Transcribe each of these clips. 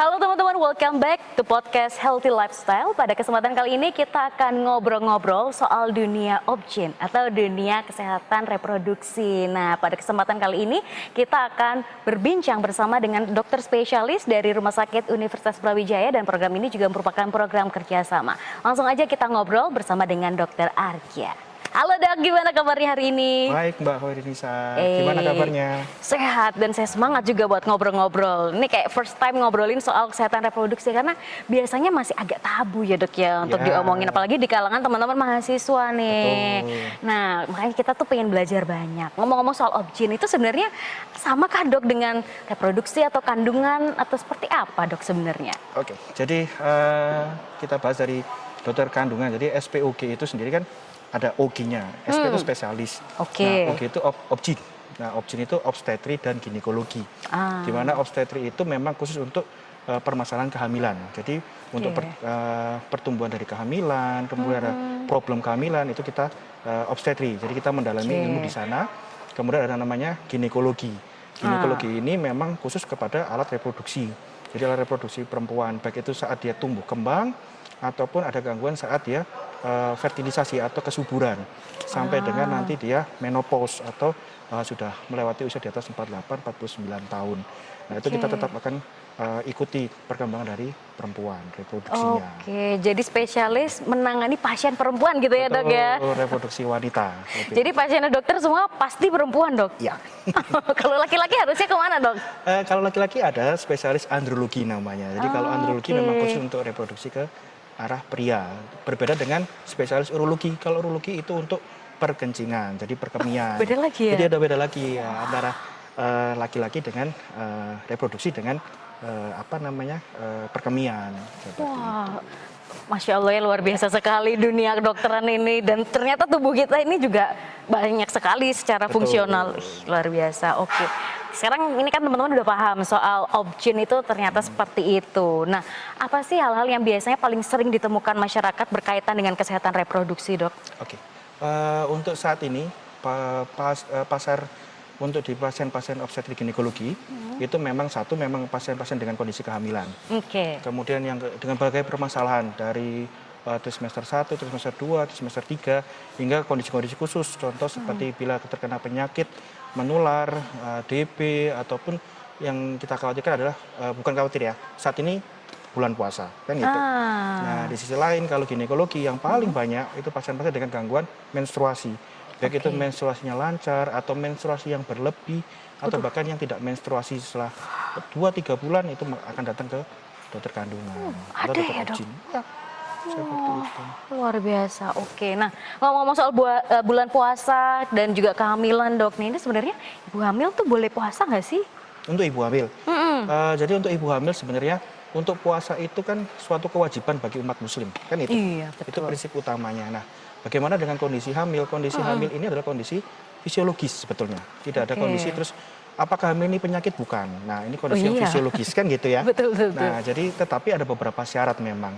Halo teman-teman, welcome back to podcast Healthy Lifestyle. Pada kesempatan kali ini kita akan ngobrol-ngobrol soal dunia obgyn atau dunia kesehatan reproduksi. Nah, pada kesempatan kali ini kita akan berbincang bersama dengan dokter spesialis dari Rumah Sakit Universitas Brawijaya dan program ini juga merupakan program kerjasama. Langsung aja kita ngobrol bersama dengan Dokter Argia. Halo dok, gimana kabarnya hari ini? Baik Mbak Hoirinisa, gimana kabarnya? Sehat dan saya semangat juga buat ngobrol-ngobrol. Ini kayak first time ngobrolin soal kesehatan reproduksi karena biasanya masih agak tabu ya dok ya untuk diomongin. Apalagi di kalangan teman-teman mahasiswa nih. Betul. Nah makanya kita tuh pengen belajar banyak. Ngomong-ngomong soal obgyn itu sebenarnya samakah dok dengan reproduksi atau kandungan atau seperti apa dok sebenarnya? Oke, jadi kita bahas dari dokter kandungan. Jadi SPOG itu sendiri kan ada OG-nya, SP itu spesialis. Oke. Nah, OG itu obgyn. Nah, obgyn itu obstetri dan ginekologi. Di mana obstetri itu memang khusus untuk permasalahan kehamilan. Jadi untuk pertumbuhan dari kehamilan, kemudian ada problem kehamilan itu kita obstetri. Jadi kita mendalami ilmu di sana. Kemudian ada namanya ginekologi. Ginekologi ini memang khusus kepada alat reproduksi. Jadi alat reproduksi perempuan, baik itu saat dia tumbuh kembang ataupun ada gangguan saat dia fertilisasi atau kesuburan sampai dengan nanti dia menopause atau sudah melewati usia di atas 48-49 tahun. Nah itu kita tetap akan ikuti perkembangan dari perempuan reproduksinya. Oke, jadi spesialis menangani pasien perempuan gitu ya dok ya? Reproduksi wanita. Jadi pasiennya dokter semua pasti perempuan dok? Ya. Kalau laki-laki harusnya kemana dok? Kalau laki-laki ada spesialis andrologi namanya. Jadi kalau andrologi memang khusus untuk reproduksi ke arah pria. Berbeda dengan spesialis urologi. Kalau urologi itu untuk perkencingan, jadi perkemian. Beda lagi ya? Jadi ada beda lagi ya, antara laki-laki dengan reproduksi dengan perkemian. Wah, Masya Allah ya luar biasa sekali dunia kedokteran ini. Dan ternyata tubuh kita ini juga banyak sekali secara fungsional. Luar biasa, oke. Sekarang ini kan teman-teman udah paham soal obgyn itu ternyata seperti itu. Nah, apa sih hal-hal yang biasanya paling sering ditemukan masyarakat berkaitan dengan kesehatan reproduksi, dok? Oke, untuk saat ini pasar untuk di pasien-pasien obstetrik ginekologi itu memang pasien-pasien dengan kondisi kehamilan. Oke. Kemudian yang dengan berbagai permasalahan dari trimester 1, trimester 2, trimester 3 hingga kondisi-kondisi khusus. Contoh seperti bila terkena penyakit menular, DB ataupun yang kita khawatirkan adalah bukan khawatir ya. Saat ini bulan puasa kan gitu. Nah, di sisi lain kalau ginekologi yang paling banyak itu pasien-pasien dengan gangguan menstruasi. Baik itu menstruasinya lancar atau menstruasi yang berlebih atau bahkan yang tidak menstruasi setelah 2-3 bulan itu akan datang ke dokter kandungan atau dokter obgyn. Ya, seperti itu. Luar biasa, oke. Nah, ngomong-ngomong soal bulan puasa dan juga kehamilan dok, nih ini sebenarnya ibu hamil tuh boleh puasa nggak sih? Untuk ibu hamil. Jadi untuk ibu hamil sebenarnya untuk puasa itu kan suatu kewajiban bagi umat muslim, kan itu. Iya, betul. Itu prinsip utamanya. Nah, bagaimana dengan kondisi hamil? Kondisi hamil ini adalah kondisi fisiologis sebetulnya. Tidak ada kondisi terus apakah hamil ini penyakit? Bukan. Nah, ini kondisi yang fisiologis kan gitu ya. Betul. Nah, jadi tetapi ada beberapa syarat memang.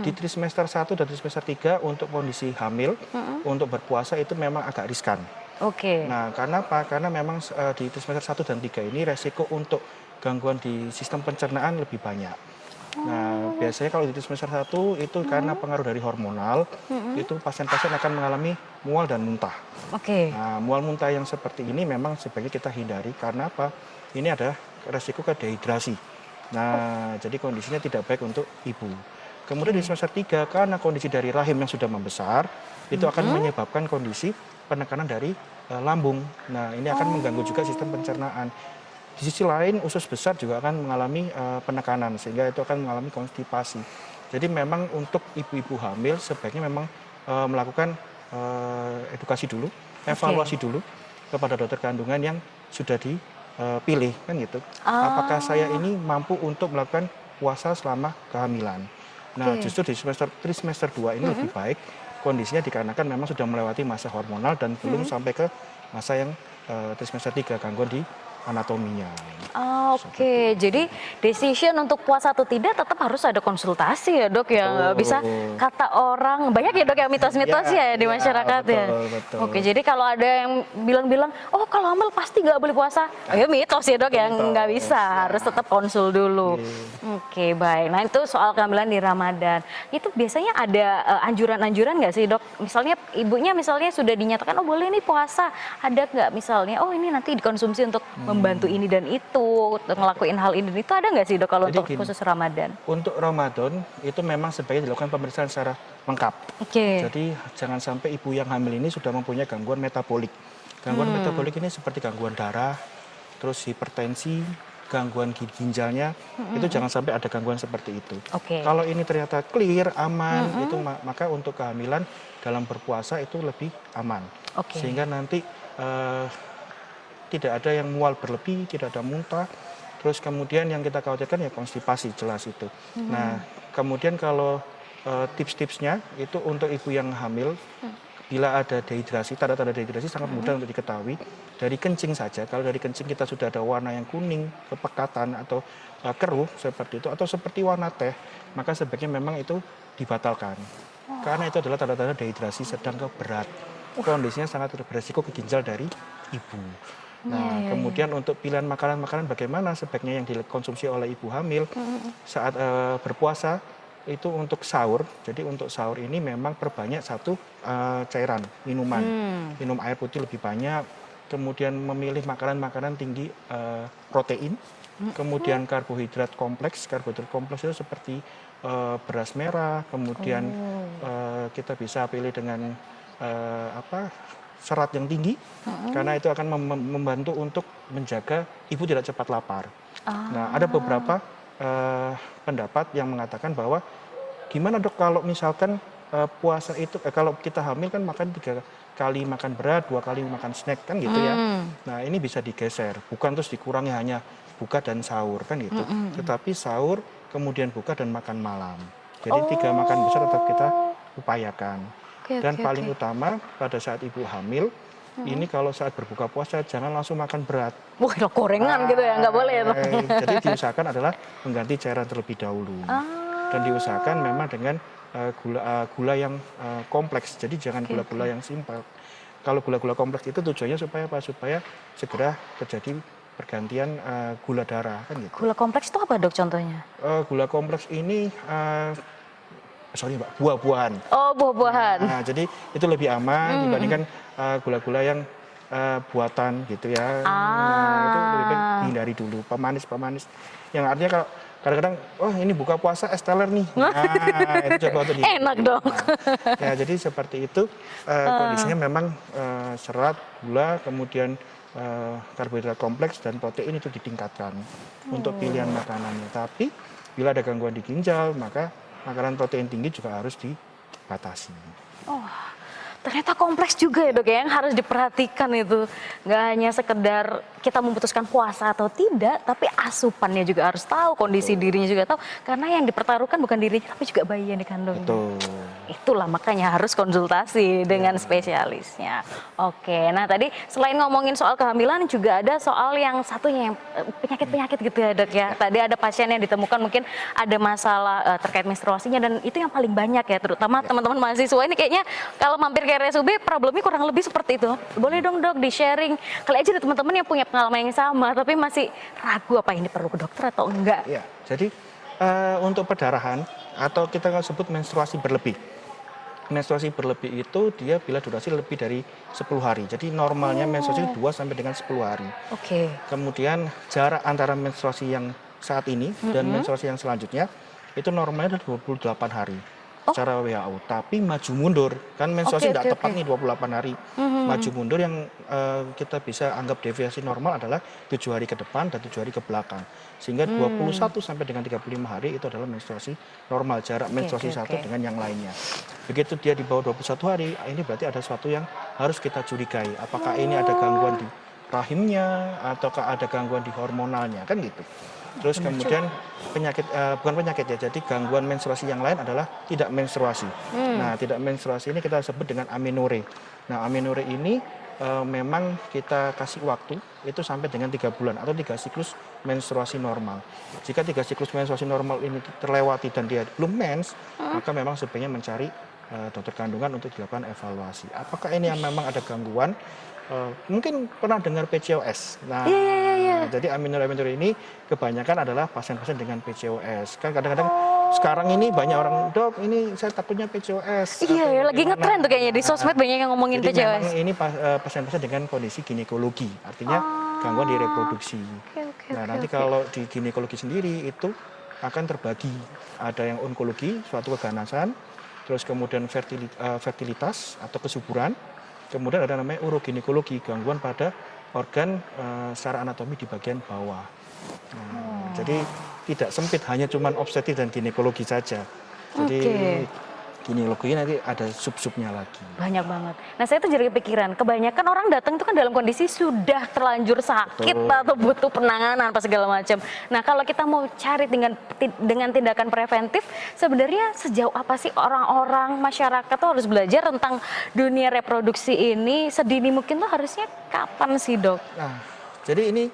Di trimester 1 dan trimester 3 untuk kondisi hamil, untuk berpuasa itu memang agak riskan. Oke. Nah, karena apa? Karena memang di trimester 1 dan 3 ini resiko untuk gangguan di sistem pencernaan lebih banyak. Nah, biasanya kalau di semester 1 itu karena pengaruh dari hormonal, itu pasien-pasien akan mengalami mual dan muntah. Oke. Nah, mual muntah yang seperti ini memang sebaiknya kita hindari karena apa? Ini ada resiko ke dehidrasi. Nah, jadi kondisinya tidak baik untuk ibu. Kemudian di semester 3 karena kondisi dari rahim yang sudah membesar, itu akan menyebabkan kondisi penekanan dari lambung. Nah, ini akan mengganggu juga sistem pencernaan. Di sisi lain usus besar juga akan mengalami penekanan sehingga itu akan mengalami konstipasi. Jadi memang untuk ibu-ibu hamil sebaiknya memang melakukan edukasi dulu, evaluasi dulu kepada dokter kandungan yang sudah dipilih kan gitu. Apakah saya ini mampu untuk melakukan puasa selama kehamilan. Nah, justru di trimester 2 ini lebih baik kondisinya dikarenakan memang sudah melewati masa hormonal dan belum sampai ke masa yang trimester 3 gangguan di anatominya. Oke, jadi decision untuk puasa atau tidak tetap harus ada konsultasi ya dok ya, nggak bisa kata orang, banyak ya dok ya mitos-mitos ya di masyarakat ya. Betul. Oke, jadi kalau ada yang bilang-bilang, oh kalau hamil pasti nggak boleh puasa, ya mitos ya dok ya, nggak bisa, harus tetap konsul dulu. Oke, baik. Nah itu soal kehamilan di Ramadan, itu biasanya ada anjuran-anjuran nggak sih dok? Misalnya ibunya misalnya sudah dinyatakan, oh boleh nih puasa, ada nggak misalnya, oh ini nanti dikonsumsi untuk membantu ini dan itu, untuk ngelakuin hal ini itu, ada nggak sih dok kalau Jadi untuk gini, khusus Ramadan? Untuk Ramadan itu memang sebaiknya dilakukan pemeriksaan secara lengkap. Oke. Jadi jangan sampai ibu yang hamil ini sudah mempunyai gangguan metabolik. Gangguan metabolik ini seperti gangguan darah, terus hipertensi, gangguan ginjalnya, itu jangan sampai ada gangguan seperti itu. Oke. Kalau ini ternyata clear, aman, itu maka untuk kehamilan dalam berpuasa itu lebih aman. Oke. Sehingga nanti tidak ada yang mual berlebih, tidak ada muntah. Terus kemudian yang kita khawatirkan ya konstipasi, jelas itu. Nah, kemudian kalau tips-tipsnya itu untuk ibu yang hamil, bila ada dehidrasi, tanda-tanda dehidrasi sangat mudah untuk diketahui. Dari kencing saja, kalau dari kencing kita sudah ada warna yang kuning, kepekatan atau keruh seperti itu, atau seperti warna teh, maka sebaiknya memang itu dibatalkan. Karena itu adalah tanda-tanda dehidrasi sedang ke berat. Kondisinya sangat beresiko ke ginjal dari ibu. Nah, kemudian untuk pilihan makanan-makanan bagaimana sebaiknya yang dikonsumsi oleh ibu hamil saat berpuasa itu untuk sahur. Jadi untuk sahur ini memang perbanyak satu cairan, minuman. Minum air putih lebih banyak, kemudian memilih makanan-makanan tinggi protein, kemudian karbohidrat kompleks. Karbohidrat kompleks itu seperti beras merah, kemudian kita bisa pilih dengan serat yang tinggi, karena itu akan membantu untuk menjaga ibu tidak cepat lapar. Nah, ada beberapa pendapat yang mengatakan bahwa gimana dok kalau misalkan puasa itu kalau kita hamil kan makan 3 kali makan berat, 2 kali makan snack kan gitu ya. Nah, ini bisa digeser, bukan terus dikurangi hanya buka dan sahur kan gitu. Tetapi sahur kemudian buka dan makan malam. Jadi 3 makan besar tetap kita upayakan. Dan paling utama pada saat ibu hamil, ini kalau saat berbuka puasa jangan langsung makan berat. Wah, gorengan gitu ya, nggak boleh ya. Jadi diusahakan adalah mengganti cairan terlebih dahulu. Dan diusahakan memang dengan gula yang kompleks. Jadi jangan gula-gula yang simpel. Kalau gula-gula kompleks itu tujuannya supaya apa? Supaya segera terjadi pergantian gula darah kan gitu. Gula kompleks itu apa dok contohnya? Gula kompleks ini buah-buahan. Oh, buah-buahan. Nah, jadi itu lebih aman dibandingkan gula-gula yang buatan gitu ya. Nah, itu lebih baik dihindari dulu. Pemanis-pemanis. Yang artinya kalau kadang-kadang, oh ini buka puasa es teler nih. Nah, itu coba untuk dihindari. Enak dong. Ya, jadi seperti itu kondisinya memang serat, gula, kemudian karbohidrat kompleks dan protein itu ditingkatkan untuk pilihan makanannya. Tapi bila ada gangguan di ginjal, maka makanan protein tinggi juga harus dibatasi. Oh, ternyata kompleks juga ya dok ya, yang harus diperhatikan itu. Nggak hanya sekedar kita memutuskan puasa atau tidak, tapi asupannya juga harus tahu, kondisi dirinya juga tahu. Karena yang dipertaruhkan bukan dirinya, tapi juga bayi yang dikandung. Betul. Itulah makanya harus konsultasi dengan spesialisnya. Oke, nah tadi selain ngomongin soal kehamilan juga ada soal yang satunya yang penyakit-penyakit gitu ya dok ya. Tadi ada pasien yang ditemukan mungkin ada masalah terkait menstruasinya dan itu yang paling banyak ya, terutama teman-teman mahasiswa ini kayaknya kalau mampir ke RSUB problemnya kurang lebih seperti itu. Boleh dong dok di-sharing, kali aja ada teman-teman yang punya pengalaman yang sama tapi masih ragu apa ini perlu ke dokter atau enggak. Ya, jadi untuk perdarahan atau kita sebut menstruasi berlebih. Menstruasi berlebih itu dia bila durasi lebih dari 10 hari. Jadi normalnya menstruasi 2 sampai dengan 10 hari. Oke. Kemudian jarak antara menstruasi yang saat ini dan menstruasi yang selanjutnya itu normalnya 28 hari. Secara WHO, tapi maju mundur kan menstruasi tidak tepat nih 28 hari. Maju mundur yang kita bisa anggap deviasi normal adalah 7 hari ke depan dan 7 hari ke belakang. Sehingga 21 sampai dengan 35 hari itu adalah menstruasi normal, jarak menstruasi satu dengan yang lainnya. Begitu dia di bawah 21 hari, ini berarti ada sesuatu yang harus kita curigai. Apakah ini ada gangguan di rahimnya ataukah ada gangguan di hormonalnya kan gitu. Terus kemudian penyakit, bukan penyakit ya, jadi gangguan menstruasi yang lain adalah tidak menstruasi. Nah, tidak menstruasi ini kita sebut dengan amenore. Nah, amenore ini memang kita kasih waktu itu sampai dengan 3 bulan atau 3 siklus menstruasi normal. Jika 3 siklus menstruasi normal ini terlewati dan dia belum mens, maka memang sebaiknya mencari dokter kandungan untuk dilakukan evaluasi. Apakah ini yang memang ada gangguan? Mungkin pernah dengar PCOS. Nah, jadi amenore ini kebanyakan adalah pasien-pasien dengan PCOS. Kan kadang-kadang sekarang ini banyak orang, dok, ini saya takutnya PCOS. Iya, ya, lagi ngetren tuh kayaknya di sosmed banyak yang ngomongin jadi PCOS. memang ini pasien-pasien dengan kondisi ginekologi, artinya gangguan di reproduksi. Nanti kalau di ginekologi sendiri itu akan terbagi, ada yang onkologi, suatu keganasan, terus kemudian fertilitas atau kesuburan. Kemudian ada namanya uroginekologi, gangguan pada organ secara anatomi di bagian bawah. Jadi tidak sempit hanya cuman obstetrik dan ginekologi saja. Jadi ginekologi nanti ada sub-subnya lagi. Banyak banget. Nah, saya tuh jadi kepikiran, kebanyakan orang datang itu kan dalam kondisi sudah terlanjur sakit atau butuh penanganan apa segala macam. Nah, kalau kita mau cari dengan tindakan preventif, sebenarnya sejauh apa sih orang-orang masyarakat tuh harus belajar tentang dunia reproduksi ini sedini mungkin tuh harusnya kapan sih, Dok? Nah, jadi ini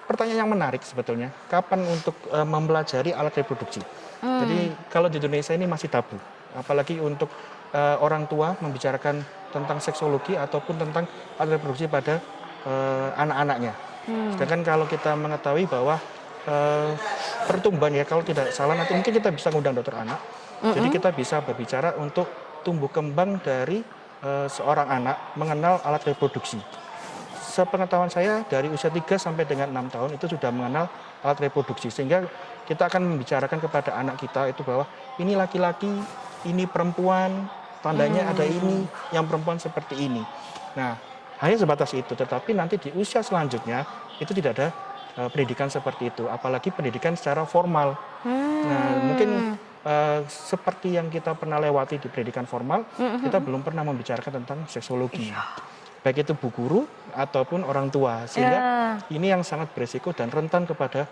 pertanyaan yang menarik sebetulnya. Kapan untuk mempelajari alat reproduksi? Jadi kalau di Indonesia ini masih tabu. Apalagi untuk orang tua membicarakan tentang seksologi ataupun tentang alat reproduksi pada anak-anaknya. Sedangkan kalau kita mengetahui bahwa pertumbuhan ya, kalau tidak salah nanti mungkin kita bisa ngundang dokter anak. Jadi kita bisa berbicara untuk tumbuh kembang dari seorang anak mengenal alat reproduksi. Sepengetahuan saya dari usia 3 sampai dengan 6 tahun itu sudah mengenal alat reproduksi, sehingga kita akan membicarakan kepada anak kita itu bahwa ini laki-laki, ini perempuan, tandanya ada ini, yang perempuan seperti ini. Nah, hanya sebatas itu, tetapi nanti di usia selanjutnya itu tidak ada pendidikan seperti itu, apalagi pendidikan secara formal. Nah, mungkin seperti yang kita pernah lewati di pendidikan formal, kita belum pernah membicarakan tentang seksologi. Baik itu bu guru ataupun orang tua, sehingga ini yang sangat berisiko dan rentan kepada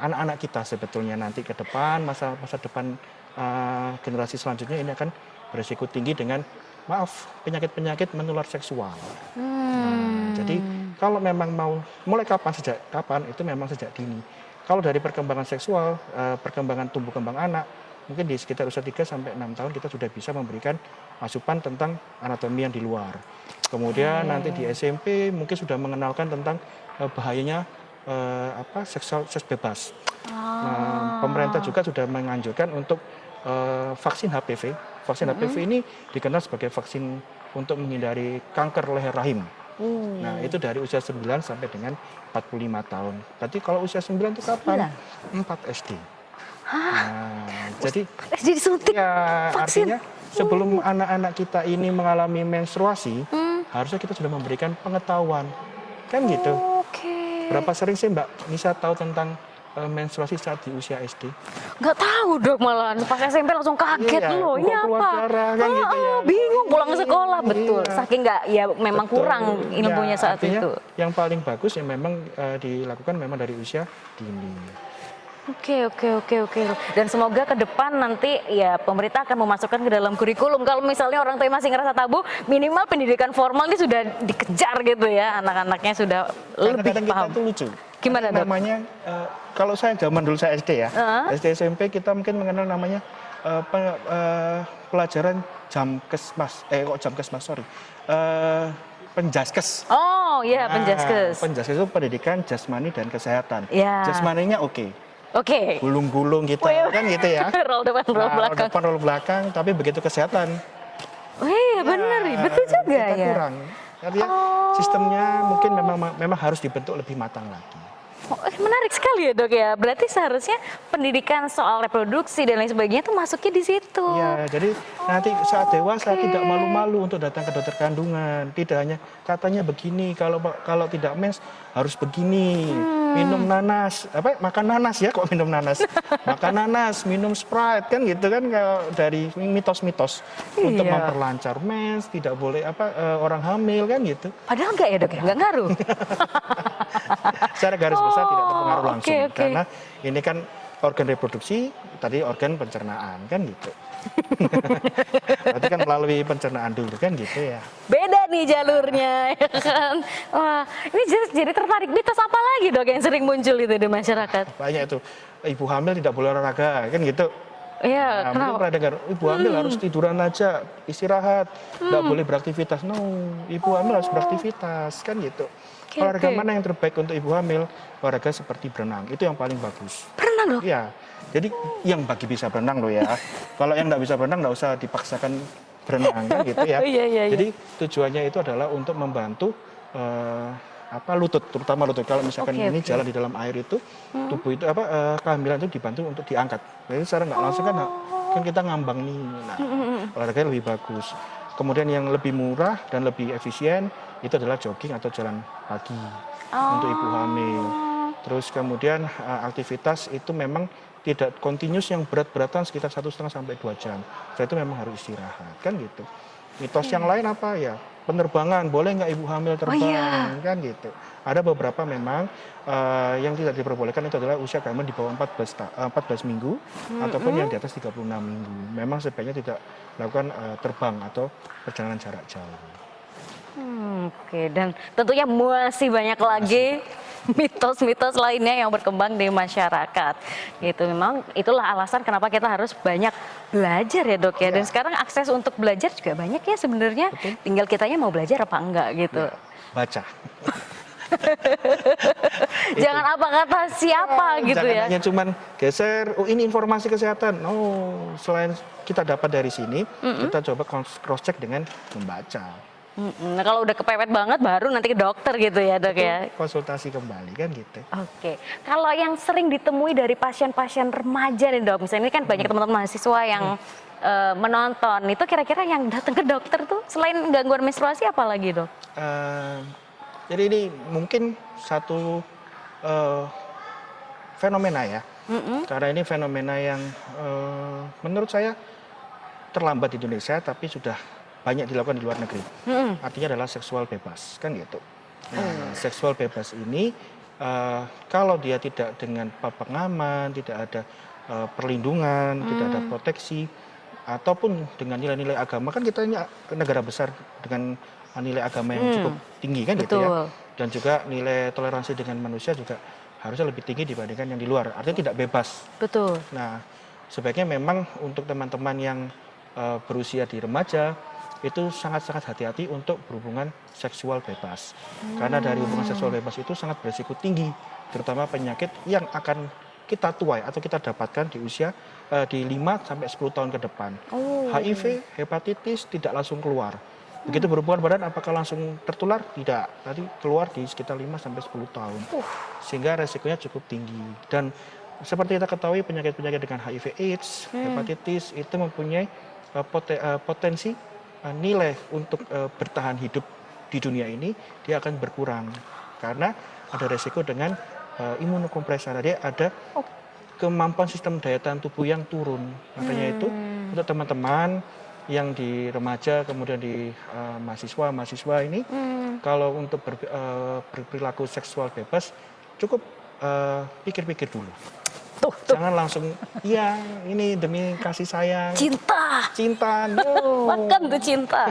anak-anak kita sebetulnya nanti ke depan, masa depan generasi selanjutnya ini akan berisiko tinggi dengan penyakit-penyakit menular seksual. Nah, jadi kalau memang mau mulai sejak kapan itu memang sejak dini. Kalau dari perkembangan seksual, perkembangan tumbuh kembang anak, mungkin di sekitar usia 3 sampai 6 tahun kita sudah bisa memberikan asupan tentang anatomi yang di luar. Kemudian nanti di SMP mungkin sudah mengenalkan tentang bahayanya seks bebas. Nah, pemerintah juga sudah menganjurkan untuk vaksin HPV. Vaksin HPV ini dikenal sebagai vaksin untuk menghindari kanker leher rahim. Nah, itu dari usia 9 sampai dengan 45 tahun. Berarti kalau usia 9 itu kapan? 4 SD. Nah, jadi disuntik ya, artinya sebelum anak-anak kita ini mengalami menstruasi, harusnya kita sudah memberikan pengetahuan. Kan gitu. Berapa sering sih Mbak Nisa tahu tentang menstruasi saat di usia SD? Nggak tahu, Dok, malahan pas SMP langsung kaget loh. Ini apa? Kan gitu ya. Bingung pulang sekolah, betul. Saking nggak, ya memang kurang ilmunya saat itu. Yang paling bagus yang memang dilakukan memang dari usia dini. Oke. Dan semoga ke depan nanti ya pemerintah akan memasukkan ke dalam kurikulum. Kalau misalnya orang tua masih ngerasa tabu, minimal pendidikan formal ini sudah dikejar gitu ya, anak-anaknya sudah lebih paham. Kita itu lucu. Gimana, Dok? Namanya kalau saya zaman dulu saya SD ya, SD SMP kita mungkin mengenal namanya pelajaran penjaskes. Oh iya, penjaskes. Penjaskes itu pendidikan jasmani dan kesehatan. Ya. Jasmaninya oke. Gulung-gulung gitu kan gitu ya. Roll depan, roll belakang. Depan, roll belakang, tapi begitu kesehatan. Iya benar, betul juga kita ya. kurang. Artinya sistemnya mungkin memang harus dibentuk lebih matang lagi. Menarik sekali ya, Dok ya. Berarti seharusnya pendidikan soal reproduksi dan lain sebagainya itu masuknya di situ. Ya, jadi nanti saat dewasa tidak malu-malu untuk datang ke dokter kandungan. Tidak hanya katanya begini, kalau tidak mens harus begini. Minum nanas, makan nanas ya, kok minum nanas. Makan nanas, minum Sprite kan gitu kan, dari mitos-mitos untuk memperlancar mens, tidak boleh orang hamil kan gitu. Padahal enggak ya, Dok ya, enggak ngaruh. Secara garis besar tidak terpengaruh langsung, oke. karena ini kan organ reproduksi, tadi organ pencernaan kan gitu. Berarti kan melalui pencernaan dulu kan gitu ya. Beda nih jalurnya, ya kan? Wah, ini jadi tertarik mitos apa lagi dok yang sering muncul itu di masyarakat? Banyak itu, ibu hamil tidak boleh olahraga kan gitu. Iya, Nah, mungkin kenapa? pernah dengar, ibu hamil harus tiduran aja, istirahat, nggak boleh beraktivitas. No, ibu hamil harus beraktivitas kan gitu. Oke, Olahraga oke. mana yang terbaik untuk ibu hamil? Olahraga seperti berenang, itu yang paling bagus. Berenang dok? Iya, jadi yang bagi bisa berenang loh ya. Kalau yang nggak bisa berenang nggak usah dipaksakan berenang kan gitu ya. Iya, iya, iya. Jadi tujuannya itu adalah untuk membantu lutut, terutama lutut. Kalau misalkan Oke, ini oke. jalan di dalam air itu, tubuh itu kehamilan itu dibantu untuk diangkat. Jadi secara nggak langsung kan kita ngambang nih. Nah, olahraganya lebih bagus. Kemudian yang lebih murah dan lebih efisien itu adalah jogging atau jalan pagi untuk ibu hamil. Terus kemudian aktivitas itu memang tidak continuous yang berat-beratan sekitar 1,5 sampai 2 jam. Setelah itu memang harus istirahat kan gitu. Mitos yang lain apa ya? Penerbangan, boleh nggak ibu hamil terbang kan gitu. Ada beberapa memang yang tidak diperbolehkan itu adalah usia kehamilan di bawah 14 minggu ataupun yang di atas 36 minggu. Memang sebaiknya tidak melakukan terbang atau perjalanan jarak jauh. Oke, dan tentunya masih banyak lagi mitos-mitos lainnya yang berkembang di masyarakat. Gitu, memang itulah alasan kenapa kita harus banyak belajar ya dok ya. Dan sekarang akses untuk belajar juga banyak ya sebenarnya. Tinggal kitanya mau belajar apa enggak gitu. Ya, baca. Jangan apa kata siapa gitu Jangan ya. hanya cuman geser, oh ini informasi kesehatan. Oh, selain kita dapat dari sini, kita coba cross check dengan membaca. Nah, kalau udah kepepet banget baru nanti ke dokter gitu ya dok ya. Konsultasi kembali kan gitu. Oke, kalau yang sering ditemui dari pasien-pasien remaja nih dok, misalnya ini kan banyak teman-teman mahasiswa yang menonton, itu kira-kira yang datang ke dokter tuh selain gangguan menstruasi apa lagi dok? Jadi ini mungkin satu fenomena ya, karena ini fenomena yang menurut saya terlambat di Indonesia, tapi sudah banyak dilakukan di luar negeri. Artinya adalah seksual bebas, kan gitu. Nah, seksual bebas ini kalau dia tidak dengan pengaman, tidak ada perlindungan, tidak ada proteksi, ataupun dengan nilai-nilai agama, kan kita ini negara besar dengan nilai agama yang cukup tinggi kan gitu ya. Betul. Dan juga nilai toleransi dengan manusia juga harusnya lebih tinggi dibandingkan yang di luar. Artinya tidak bebas. Betul. Nah, sebaiknya memang untuk teman-teman yang berusia di remaja itu sangat-sangat hati-hati untuk berhubungan seksual bebas. Karena dari hubungan seksual bebas itu sangat berisiko tinggi, terutama penyakit yang akan kita tuai atau kita dapatkan di usia di 5 sampai 10 tahun ke depan. HIV, hepatitis tidak langsung keluar. Begitu berhubungan badan apakah langsung tertular? Tidak. Tadi keluar di sekitar 5 sampai 10 tahun. Sehingga resikonya cukup tinggi. Dan seperti kita ketahui penyakit-penyakit dengan HIV AIDS, hepatitis itu mempunyai potensi nilai untuk bertahan hidup di dunia ini dia akan berkurang karena ada resiko dengan imunokompresor. Dia ada kemampuan sistem daya tahan tubuh yang turun. Makanya itu untuk teman-teman yang di remaja kemudian di mahasiswa ini kalau untuk berperilaku seksual bebas cukup pikir-pikir dulu. Jangan langsung, ya ini demi kasih sayang. Cinta, no. Makan tuh cinta.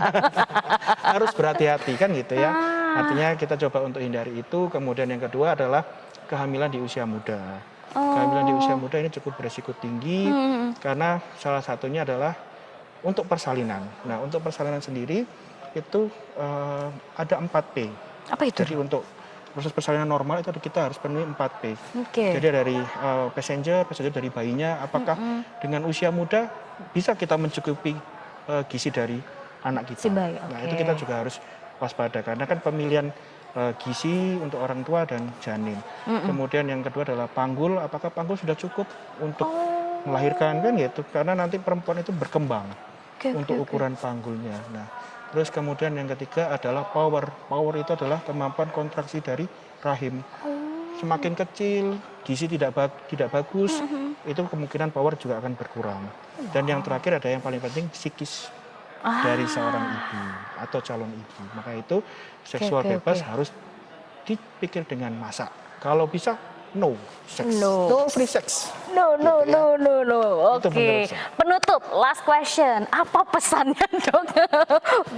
Harus berhati-hati kan gitu ya. Artinya kita coba untuk hindari itu. Kemudian yang kedua adalah kehamilan di usia muda. Kehamilan di usia muda ini cukup beresiko tinggi karena salah satunya adalah untuk persalinan. Nah untuk persalinan sendiri itu ada 4P. Apa itu? Jadi untuk proses persalinan normal itu kita harus penuhi 4P. Oke. Jadi dari passenger dari bayinya, apakah dengan usia muda bisa kita mencukupi gizi dari anak kita. Si bayi, Nah oke. itu kita juga harus waspada karena kan pemilihan gizi untuk orang tua dan janin. Kemudian yang kedua adalah panggul, apakah panggul sudah cukup untuk melahirkan kan gitu. Karena nanti perempuan itu berkembang untuk ukuran panggulnya. Nah, terus kemudian yang ketiga adalah power. Power itu adalah kemampuan kontraksi dari rahim. Semakin kecil, gizi tidak bagus, itu kemungkinan power juga akan berkurang. Dan yang terakhir ada yang paling penting psikis dari seorang ibu atau calon ibu. Maka itu seksual bebas harus dipikir dengan masak. Kalau bisa no sex. No. Free sex. No. Itu Oke. menurut saya. Penutup, last question. Apa pesannya, Dok?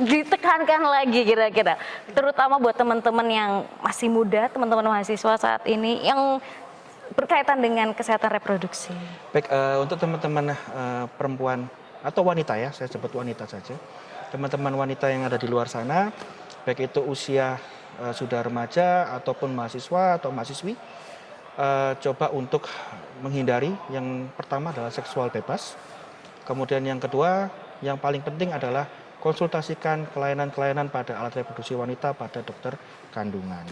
Ditekankan lagi kira-kira. Terutama buat teman-teman yang masih muda, teman-teman mahasiswa saat ini yang berkaitan dengan kesehatan reproduksi. Baik, untuk teman-teman perempuan atau wanita ya, saya sebut wanita saja. Teman-teman wanita yang ada di luar sana, baik itu usia sudah remaja ataupun mahasiswa atau mahasiswi, coba untuk menghindari. Yang pertama adalah seksual bebas. Kemudian yang kedua, yang paling penting adalah konsultasikan kelainan-kelainan pada alat reproduksi wanita pada dokter kandungan.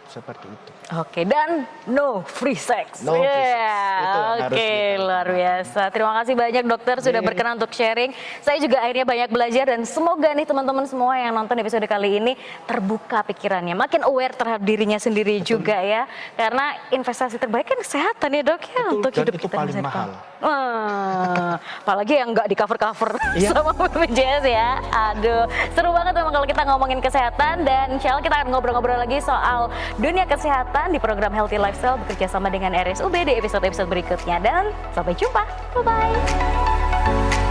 Seperti itu. Oke, dan no free sex. No free sex. Itu yang harus Oke, kita luar biasa. Terima kasih banyak dokter sudah Oke. berkenan untuk sharing. Saya juga akhirnya banyak belajar dan semoga nih teman-teman semua yang nonton episode kali ini terbuka pikirannya, makin aware terhadap dirinya sendiri juga ya. Karena investasi terbaik kan kesehatan ya, Dok ya, Betul, untuk dan hidup itu kita paling masa depan. mahal. Apalagi yang nggak di cover-cover Iya. sama BPJS ya. Aduh, seru banget memang kalau kita ngomongin kesehatan, dan insya Allah kita akan ngobrol-ngobrol lagi soal dunia kesehatan di program Healthy Lifestyle bekerja sama dengan RSUB di episode-episode berikutnya. Dan sampai jumpa, bye-bye.